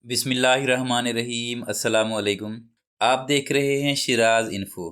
بسم اللہ الرحمن الرحیم۔ السلام علیکم۔ آپ دیکھ رہے ہیں شیراز انفو۔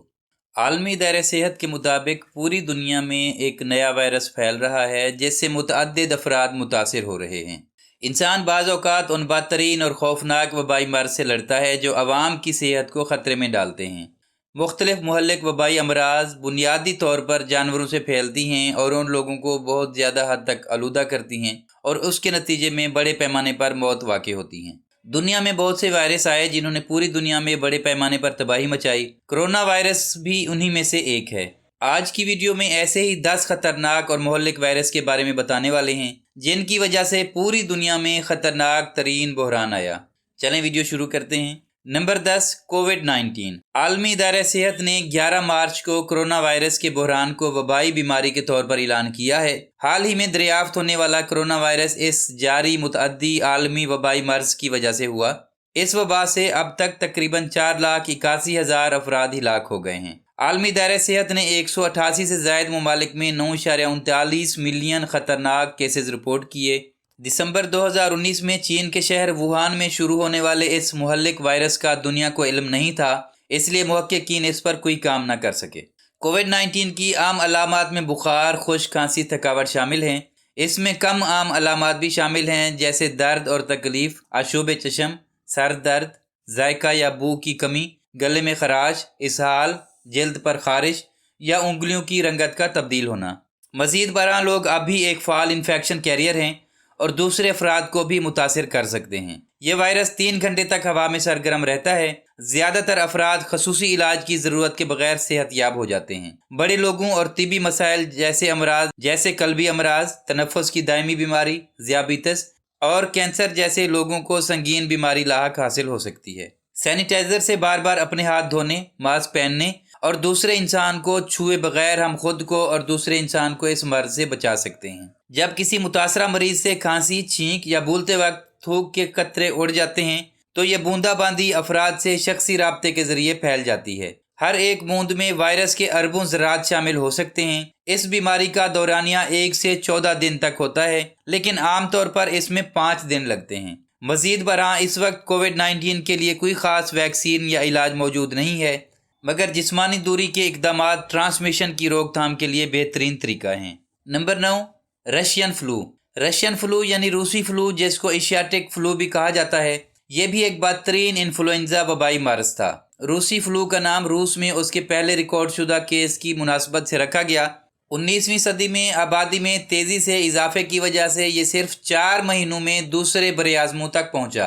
عالمی ادارہ صحت کے مطابق پوری دنیا میں ایک نیا وائرس پھیل رہا ہے جس سے متعدد افراد متاثر ہو رہے ہیں۔ انسان بعض اوقات ان بدترین اور خوفناک وبائی مرض سے لڑتا ہے جو عوام کی صحت کو خطرے میں ڈالتے ہیں۔ مختلف مہلک وبائی امراض بنیادی طور پر جانوروں سے پھیلتی ہیں اور ان لوگوں کو بہت زیادہ حد تک آلودہ کرتی ہیں اور اس کے نتیجے میں بڑے پیمانے پر موت واقع ہوتی ہیں۔ دنیا میں بہت سے وائرس آئے جنہوں نے پوری دنیا میں بڑے پیمانے پر تباہی مچائی۔ کرونا وائرس بھی انہی میں سے ایک ہے۔ آج کی ویڈیو میں ایسے ہی 10 خطرناک اور مہلک وائرس کے بارے میں بتانے والے ہیں جن کی وجہ سے پوری دنیا میں خطرناک ترین بحران آیا۔ چلیں ویڈیو شروع کرتے ہیں۔ Number 10، COVID-19. عالمی ادارہ صحت نے 11 مارچ کو کرونا وائرس کے بحران کو وبائی بیماری کے طور پر اعلان کیا ہے۔ حال ہی میں دریافت ہونے والا کرونا وائرس اس جاری متعدی عالمی وبائی مرض کی وجہ سے ہوا۔ اس وبا سے اب تک تقریباً 4,81,000 افراد ہلاک ہو گئے ہیں۔ عالمی ادارہ صحت نے 188 سے زائد ممالک میں 9.39 ملین خطرناک کیسز رپورٹ کیے۔ دسمبر 2019 میں چین کے شہر ووہان میں شروع ہونے والے اس مہلک وائرس کا دنیا کو علم نہیں تھا، اس لیے محققین اس پر کوئی کام نہ کر سکے۔ کووڈ-19 کی عام علامات میں بخار، خشک کھانسی، تھکاوٹ شامل ہیں۔ اس میں کم عام علامات بھی شامل ہیں جیسے درد اور تکلیف، آشوب چشم، سر درد، ذائقہ یا بو کی کمی، گلے میں خراش، اسہال، جلد پر خارش یا انگلیوں کی رنگت کا تبدیل ہونا۔ مزید برآں لوگ اب بھی ایک فعال انفیکشن کیریئر ہیں اور دوسرے افراد کو بھی متاثر کر سکتے ہیں۔ یہ وائرس 3 گھنٹے تک ہوا میں سرگرم رہتا ہے۔ زیادہ تر افراد خصوصی علاج کی ضرورت کے بغیر صحت یاب ہو جاتے ہیں۔ بڑے لوگوں اور طبی مسائل جیسے امراض جیسے قلبی امراض، تنفس کی دائمی بیماری، ذیابیطس اور کینسر جیسے لوگوں کو سنگین بیماری لاحق حاصل ہو سکتی ہے۔ سینیٹائزر سے بار بار اپنے ہاتھ دھونے، ماسک پہننے اور دوسرے انسان کو چھوئے بغیر ہم خود کو اور دوسرے انسان کو اس مرض سے بچا سکتے ہیں۔ جب کسی متاثرہ مریض سے کھانسی، چھینک یا بولتے وقت تھوک کے قطرے اڑ جاتے ہیں تو یہ بوندا باندی افراد سے شخصی رابطے کے ذریعے پھیل جاتی ہے۔ ہر ایک بوند میں وائرس کے اربوں ذرات شامل ہو سکتے ہیں۔ اس بیماری کا دورانیہ 1 سے 14 دن تک ہوتا ہے، لیکن عام طور پر اس میں 5 دن لگتے ہیں۔ مزید برآں اس وقت کووڈ-19 کے لیے کوئی خاص ویکسین یا علاج موجود نہیں ہے، مگر جسمانی دوری کے اقدامات ٹرانسمیشن کی روک تھام کے لیے بہترین طریقہ ہیں۔ Number 9، Russian flu. Russian flu یعنی روسی فلو، جس کو ایشیاٹک فلو بھی کہا جاتا ہے، یہ بھی ایک بدترین انفلوئنزا وبائی مرض تھا۔ روسی فلو کا نام روس میں اس کے پہلے ریکارڈ شدہ کیس کی مناسبت سے رکھا گیا۔ 19ویں صدی میں آبادی میں تیزی سے اضافے کی وجہ سے یہ صرف 4 مہینوں میں دوسرے براعظموں تک پہنچا۔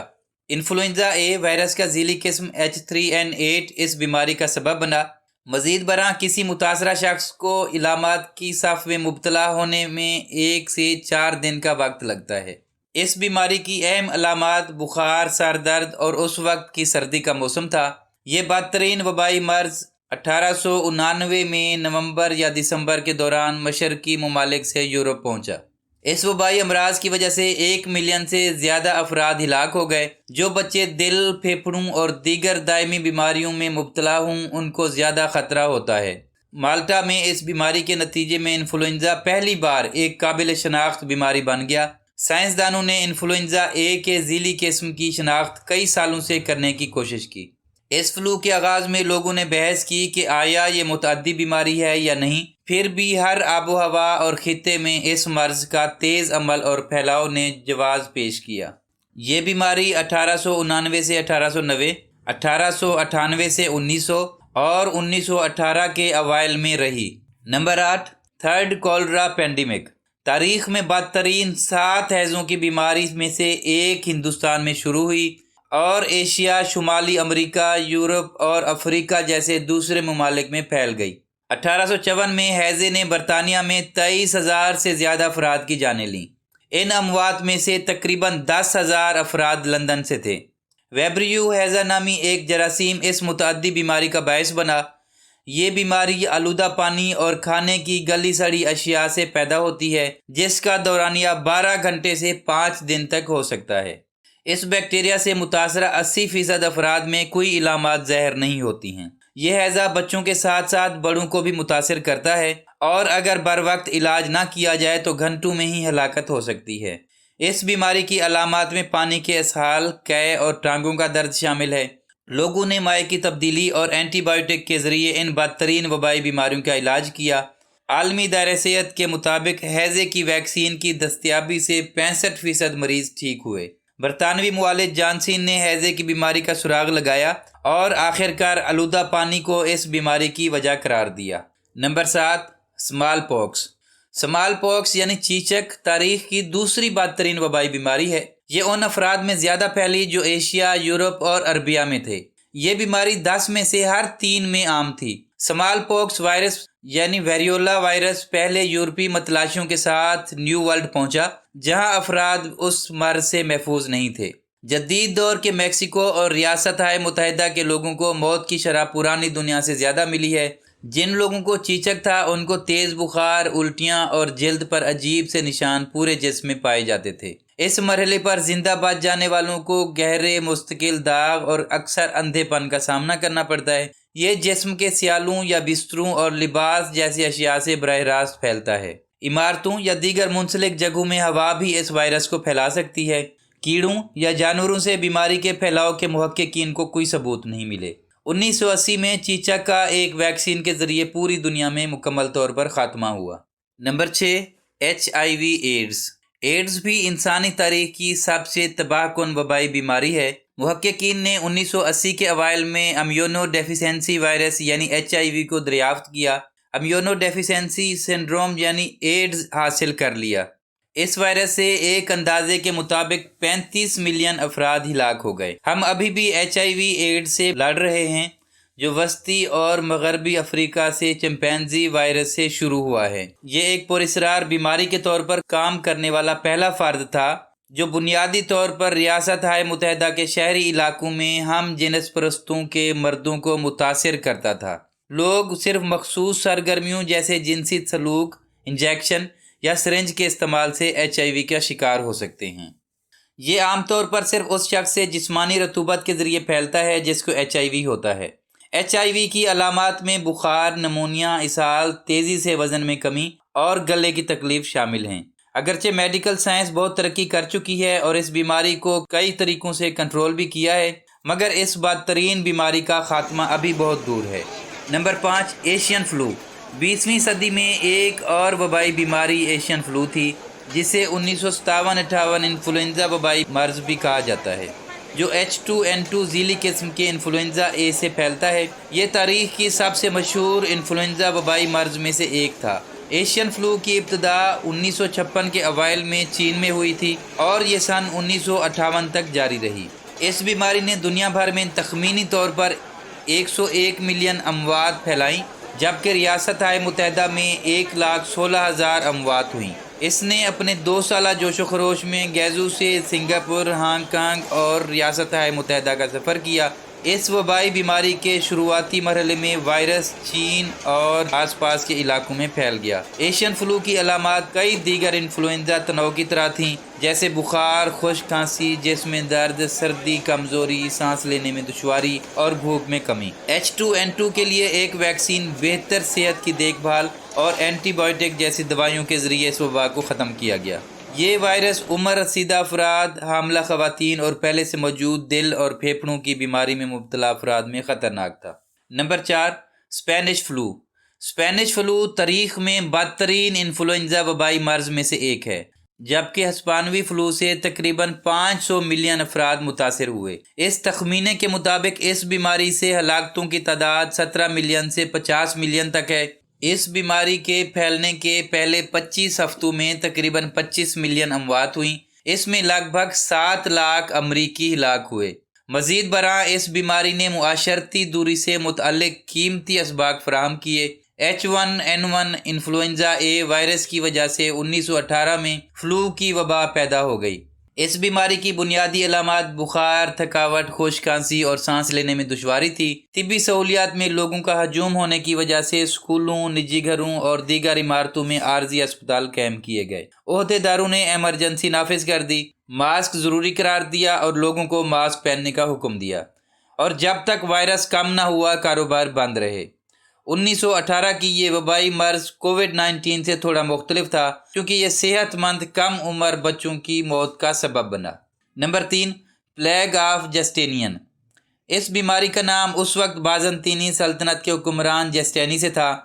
انفلوئنزا اے وائرس کا ذیلی قسم H3N8 اس بیماری کا سبب بنا۔ مزید برآں کسی متاثرہ شخص کو علامات کی صف میں مبتلا ہونے میں 1 سے 4 دن کا وقت لگتا ہے۔ اس بیماری کی اہم علامات بخار، سر درد اور اس وقت کی سردی کا موسم تھا۔ یہ بدترین وبائی مرض 1899 میں نومبر یا دسمبر کے دوران مشرقی ممالک سے یورپ پہنچا۔ اس وبائی امراض کی وجہ سے 1 ملین سے زیادہ افراد ہلاک ہو گئے۔ جو بچے دل، پھیپھڑوں اور دیگر دائمی بیماریوں میں مبتلا ہوں ان کو زیادہ خطرہ ہوتا ہے۔ مالٹا میں اس بیماری کے نتیجے میں انفلوئنزا پہلی بار ایک قابل شناخت بیماری بن گیا۔ سائنسدانوں نے انفلوئنزا اے کے ذیلی قسم کی شناخت کئی سالوں سے کرنے کی کوشش کی۔ اس فلو کے آغاز میں لوگوں نے بحث کی کہ آیا یہ متعدی بیماری ہے یا نہیں۔ پھر بھی ہر آب و ہوا اور خطے میں اس مرض کا تیز عمل اور پھیلاؤ نے جواز پیش کیا۔ یہ بیماری 1899 سے 1890، 1898 سے 1900 اور 1918 کے اوائل میں رہی۔ Number 8، third cholera pandemic. تاریخ میں بدترین 7 ہیضوں کی بیماری میں سے ایک ہندوستان میں شروع ہوئی اور ایشیا، شمالی امریکہ، یورپ اور افریقہ جیسے دوسرے ممالک میں پھیل گئی۔ 1854 میں ہیضے نے برطانیہ میں 23,000 سے زیادہ افراد کی جانیں لیں۔ ان اموات میں سے تقریباً 10,000 افراد لندن سے تھے۔ ویبریو ہیضہ نامی ایک جراثیم اس متعدی بیماری کا باعث بنا۔ یہ بیماری آلودہ پانی اور کھانے کی گلی سڑی اشیاء سے پیدا ہوتی ہے، جس کا دورانیہ 12 گھنٹے سے 5 دن تک ہو سکتا ہے۔ اس بیکٹیریا سے متاثرہ 80% افراد میں کوئی علامات ظاہر نہیں ہوتی ہیں۔ یہ ہیضہ بچوں کے ساتھ ساتھ بڑوں کو بھی متاثر کرتا ہے اور اگر بر وقت علاج نہ کیا جائے تو گھنٹوں میں ہی ہلاکت ہو سکتی ہے۔ اس بیماری کی علامات میں پانی کے اسہال، قے اور ٹانگوں کا درد شامل ہے۔ لوگوں نے مائع کی تبدیلی اور اینٹی بائیوٹک کے ذریعے ان بدترین وبائی بیماریوں کا علاج کیا۔ عالمی ادارہ صحت کے مطابق ہیضے کی ویکسین کی دستیابی سے 65% مریض ٹھیک ہوئے۔ برطانوی معالج جانسن نے ہیضے کی بیماری کا سراغ لگایا اور آخرکار آلودہ پانی کو اس بیماری کی وجہ قرار دیا۔ Number 7، smallpox. Smallpox یعنی چیچک تاریخ کی دوسری بدترین وبائی بیماری ہے۔ یہ ان افراد میں زیادہ پھیلی جو ایشیا، یورپ اور عربیہ میں تھے۔ یہ بیماری 10 میں سے ہر 3 میں عام تھی۔ اسمال پوکس وائرس یعنی ویریولا وائرس پہلے یورپی متلاشیوں کے ساتھ نیو ورلڈ پہنچا، جہاں افراد اس مرض سے محفوظ نہیں تھے۔ جدید دور کے میکسیکو اور ریاستہائے متحدہ کے لوگوں کو موت کی شرح پرانی دنیا سے زیادہ ملی ہے۔ جن لوگوں کو چیچک تھا ان کو تیز بخار، الٹیاں اور جلد پر عجیب سے نشان پورے جسم میں پائے جاتے تھے۔ اس مرحلے پر زندہ بچ جانے والوں کو گہرے مستقل داغ اور اکثر اندھے پن کا سامنا کرنا پڑتا ہے۔ یہ جسم کے سیالوں یا بستروں اور لباس جیسی اشیاء سے براہ راست پھیلتا ہے۔ عمارتوں یا دیگر منسلک جگہوں میں ہوا بھی اس وائرس کو پھیلا سکتی ہے۔ کیڑوں یا جانوروں سے بیماری کے پھیلاؤ کے محققین کو کوئی ثبوت نہیں ملے۔ 1980 میں چیچک کا ایک ویکسین کے ذریعے پوری دنیا میں مکمل طور پر خاتمہ ہوا۔ Number 6، HIV AIDS. ایڈز بھی انسانی تاریخ کی سب سے تباہ کن وبائی بیماری ہے۔ محققین نے 1980 کے اوائل میں امیونو ڈیفیسنسی وائرس یعنی HIV کو دریافت کیا۔ امیونو ڈیفیسنسی سنڈروم یعنی ایڈز حاصل کر لیا۔ اس وائرس سے ایک اندازے کے مطابق 35 ملین افراد ہلاک ہو گئے۔ ہم ابھی بھی HIV ایڈز سے لڑ رہے ہیں، جو وسطی اور مغربی افریقہ سے چمپینزی وائرس سے شروع ہوا ہے۔ یہ ایک پراسرار بیماری کے طور پر کام کرنے والا پہلا فرد تھا جو بنیادی طور پر ریاستہائے متحدہ کے شہری علاقوں میں ہم جنس پرستوں کے مردوں کو متاثر کرتا تھا۔ لوگ صرف مخصوص سرگرمیوں جیسے جنسی سلوک، انجیکشن یا سرنج کے استعمال سے HIV کا شکار ہو سکتے ہیں۔ یہ عام طور پر صرف اس شخص سے جسمانی رطوبت کے ذریعے پھیلتا ہے جس کو HIV ہوتا ہے۔ HIV کی علامات میں بخار، نمونیا، اسہال، تیزی سے وزن میں کمی اور گلے کی تکلیف شامل ہیں۔ اگرچہ میڈیکل سائنس بہت ترقی کر چکی ہے اور اس بیماری کو کئی طریقوں سے کنٹرول بھی کیا ہے، مگر اس بدترین بیماری کا خاتمہ ابھی بہت دور ہے۔ Number 5، Asian flu. 20ویں صدی میں ایک اور وبائی بیماری ایشین فلو تھی، جسے 1957-58 انفلوئنزا وبائی مرض بھی کہا جاتا ہے، جو H2N2 ذیلی قسم کے انفلوئنزا A سے پھیلتا ہے۔ یہ تاریخ کی سب سے مشہور انفلوئنزا وبائی مرض میں سے ایک تھا۔ ایشین فلو کی ابتدا 1956 کے اوائل میں چین میں ہوئی تھی اور یہ سن 1958 تک جاری رہی۔ اس بیماری نے دنیا بھر میں تخمینی طور پر 101 ملین اموات پھیلائیں، جبکہ ریاستہائے متحدہ میں 1,16,000 اموات ہوئیں۔ اس نے اپنے 2 سالہ جوش و خروش میں گیزو سے سنگاپور، ہانگ کانگ اور ریاستہائے متحدہ کا سفر کیا۔ اس وبائی بیماری کے شروعاتی مرحلے میں وائرس چین اور آس پاس کے علاقوں میں پھیل گیا۔ ایشین فلو کی علامات کئی دیگر انفلوئنزا تنوع کی طرح تھیں، جیسے بخار، خشک کھانسی، جسم میں درد، سردی، کمزوری، سانس لینے میں دشواری اور بھوک میں کمی۔ H2N2 کے لیے ایک ویکسین، بہتر صحت کی دیکھ بھال اور اینٹی بائیوٹک جیسی دوائیوں کے ذریعے اس وبا کو ختم کیا گیا۔ یہ وائرس عمر رسیدہ افراد، حاملہ خواتین اور پہلے سے موجود دل اور پھیپھڑوں کی بیماری میں مبتلا افراد میں خطرناک تھا۔ Number 4، Spanish flu. Spanish flu تاریخ میں بدترین انفلوئنزا وبائی مرض میں سے ایک ہے، جبکہ ہسپانوی فلو سے تقریباً 500 ملین افراد متاثر ہوئے۔ اس تخمینے کے مطابق اس بیماری سے ہلاکتوں کی تعداد 17 ملین سے 50 ملین تک ہے۔ اس بیماری کے پھیلنے کے پہلے 25 ہفتوں میں تقریباً 25 ملین اموات ہوئیں۔ اس میں لگ بھگ 7 لاکھ امریکی ہلاک ہوئے۔ مزید برآں اس بیماری نے معاشرتی دوری سے متعلق قیمتی اسباق فراہم کیے۔ H1N1 انفلوئنزا A وائرس کی وجہ سے 1918 میں فلو کی وبا پیدا ہو گئی۔ اس بیماری کی بنیادی علامات بخار، تھکاوٹ، خشک کھانسی اور سانس لینے میں دشواری تھی۔ طبی سہولیات میں لوگوں کا ہجوم ہونے کی وجہ سے اسکولوں، نجی گھروں اور دیگر عمارتوں میں عارضی اسپتال قائم کیے گئے۔ عہدیداروں نے ایمرجنسی نافذ کر دی، ماسک ضروری قرار دیا اور لوگوں کو ماسک پہننے کا حکم دیا، اور جب تک وائرس کم نہ ہوا کاروبار بند رہے۔ 1918 کی یہ وبائی مرض کووڈ-19 سے تھوڑا مختلف تھا کیونکہ یہ صحت مند کم عمر بچوں کی موت کا سبب بنا۔ Number 3، plague of Justinian. اس بیماری کا نام اس وقت بازنطینی سلطنت کے حکمران جسٹینی سے تھا۔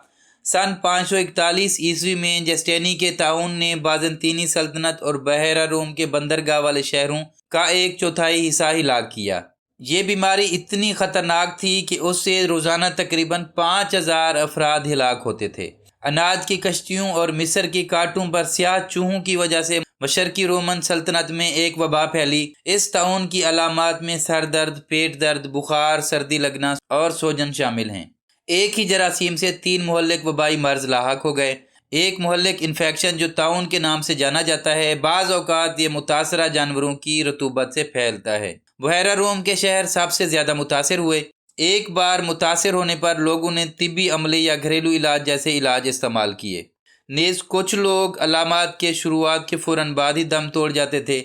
سن 541 عیسوی میں جسٹینی کے طاعون نے بازنطینی سلطنت اور بحیرہ روم کے بندرگاہ والے شہروں کا 1/4 حصہ ہلاک کیا۔ یہ بیماری اتنی خطرناک تھی کہ اس سے روزانہ تقریباً 5000 افراد ہلاک ہوتے تھے۔ اناج کی کشتیوں اور مصر کی کاٹوں پر سیاہ چوہوں کی وجہ سے مشرقی رومن سلطنت میں ایک وبا پھیلی۔ اس طاعون کی علامات میں سر درد، پیٹ درد، بخار، سردی لگنا اور سوجن شامل ہیں۔ ایک ہی جراثیم سے 3 مہلک وبائی مرض لاحق ہو گئے۔ ایک مہلک انفیکشن جو طاعون کے نام سے جانا جاتا ہے، بعض اوقات یہ متاثرہ جانوروں کی رطوبت سے پھیلتا ہے۔ بحیرہ روم کے شہر سب سے زیادہ متاثر ہوئے۔ ایک بار متاثر ہونے پر لوگوں نے طبی عملے یا گھریلو علاج جیسے علاج استعمال کیے۔ نیز کچھ لوگ علامات کے شروعات کے فوراً بعد ہی دم توڑ جاتے تھے۔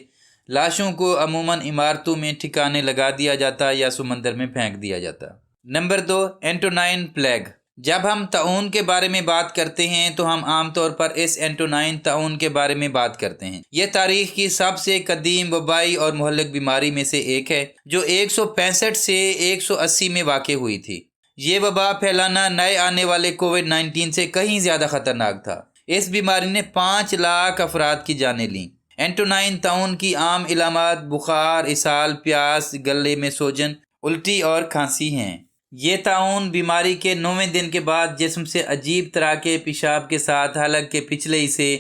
لاشوں کو عموماً عمارتوں میں ٹھکانے لگا دیا جاتا یا سمندر میں پھینک دیا جاتا۔ Number 2، Antonine plague. جب ہم طاعون کے بارے میں بات کرتے ہیں تو ہم عام طور پر اس اینٹونائن طاعون کے بارے میں بات کرتے ہیں۔ یہ تاریخ کی سب سے قدیم وبائی اور مہلک بیماری میں سے ایک ہے جو 165 سے 180 میں واقع ہوئی تھی۔ یہ وبا پھیلانا نئے آنے والے کووڈ-19 سے کہیں زیادہ خطرناک تھا۔ اس بیماری نے 5 لاکھ افراد کی جانیں لیں۔ اینٹونائن طاعون کی عام علامات بخار، اسہال، پیاس، گلے میں سوجن، الٹی اور کھانسی ہیں۔ یہ طاعون بیماری کے 9ویں دن کے بعد جسم سے عجیب طرح کے پیشاب کے ساتھ حلق کے پچھلے حصے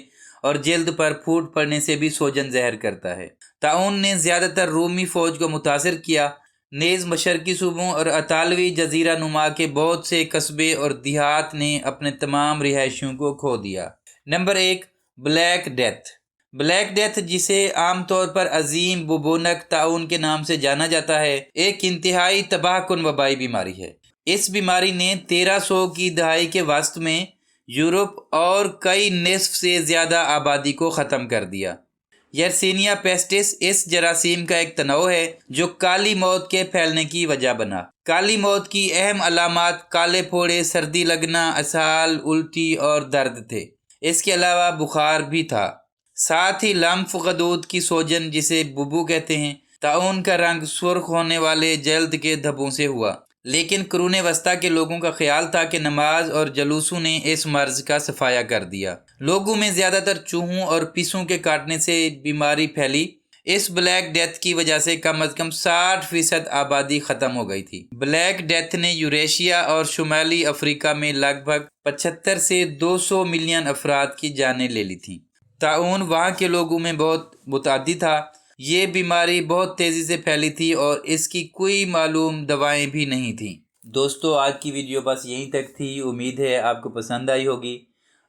اور جلد پر پھوٹ پڑنے سے بھی سوجن ظاہر کرتا ہے۔ طاعون نے زیادہ تر رومی فوج کو متاثر کیا۔ نیز مشرقی صوبوں اور اطالوی جزیرہ نما کے بہت سے قصبے اور دیہات نے اپنے تمام رہائشیوں کو کھو دیا۔ Number 1، black death. Black death, جسے عام طور پر عظیم بوبونک طاعون کے نام سے جانا جاتا ہے، ایک انتہائی تباہ کن وبائی بیماری ہے۔ اس بیماری نے 1300 کی دہائی کے وسط میں یورپ اور کئی نصف سے زیادہ آبادی کو ختم کر دیا۔ یرسینیا پیسٹس اس جراثیم کا ایک تنوع ہے جو کالی موت کے پھیلنے کی وجہ بنا۔ کالی موت کی اہم علامات کالے پھوڑے، سردی لگنا، اسہال، الٹی اور درد تھے۔ اس کے علاوہ بخار بھی تھا۔ ساتھ ہی لمف غدود کی سوجن، جسے ببو کہتے ہیں۔ طاعون کا رنگ سرخ ہونے والے جلد کے دھبوں سے ہوا، لیکن قرون وسطیٰ کے لوگوں کا خیال تھا کہ نماز اور جلوسوں نے اس مرض کا صفایا کر دیا۔ لوگوں میں زیادہ تر چوہوں اور پیسوں کے کاٹنے سے بیماری پھیلی۔ اس بلیک ڈیتھ کی وجہ سے کم از کم 60% آبادی ختم ہو گئی تھی۔ بلیک ڈیتھ نے یوریشیا اور شمالی افریقہ میں لگ بھگ 75 سے 200 ملین افراد کی جانیں لے لی تھیں۔ طاعون وہاں کے لوگوں میں بہت متعدی تھا۔ یہ بیماری بہت تیزی سے پھیلی تھی اور اس کی کوئی معلوم دوائیں بھی نہیں تھیں۔ دوستو، آج کی ویڈیو بس یہیں تک تھی۔ امید ہے آپ کو پسند آئی ہوگی۔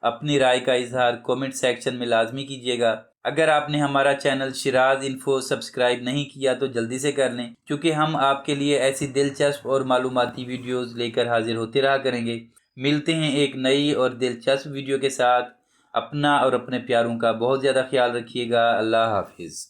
اپنی رائے کا اظہار کومنٹ سیکشن میں لازمی کیجیے گا۔ اگر آپ نے ہمارا چینل شیراز انفو سبسکرائب نہیں کیا تو جلدی سے کر لیں، کیونکہ ہم آپ کے لیے ایسی دلچسپ اور معلوماتی ویڈیوز لے کر حاضر ہوتے رہا کریں گے۔ ملتے ہیں ایک نئی اور دلچسپ ویڈیو کے ساتھ۔ اپنا اور اپنے پیاروں کا بہت زیادہ خیال رکھیے گا۔ اللہ حافظ۔